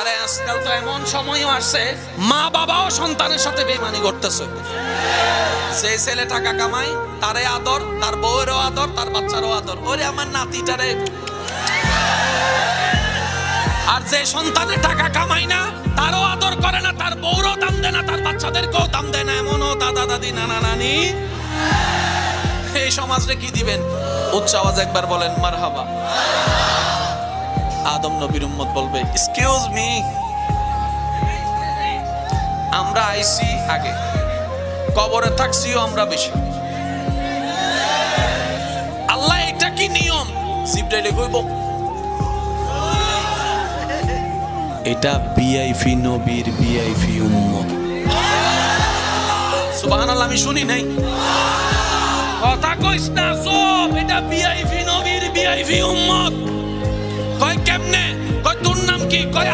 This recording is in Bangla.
আরে আজকাল তো এমন সময়ও আসছে মা বাবাও সন্তানের সাথে বেঈমানি করতেছে। যে ছেলে টাকা কামায় তারে আদর, তার বউয়েরও আদর, তার বাচ্চারও আদর, ওরে আমার নাতিটারে। আর যে সন্তানে টাকা কামায় না তারও আদর করে না, তার বউরও দাম দেয় না, তার বাচ্চাদেরকেও দাম দেয় না, এমনও দাদা দাদি নানা নানি। এই সমাজে কি দিবেন? উচ্চ আওয়াজ একবার বলেন মারহাবা। আদম নবীর উম্মত বলবে এক্সকিউজ মি, আমরা আইছি আগে, কবরে থাকছিও আমরা বেশি। আল্লাহ এটা কি নিয়ম? জিবরাইলে কইব এটা ভিআইপি নবীর ভিআইপি উম্মত। সুবহানাল্লাহ, আমি শুনি নাই কথা কইস না সব, এটা ভিআইপি নবীর ভিআইপি উম্মত। কয় কেমনে? কয় তোর নাম কি? কয়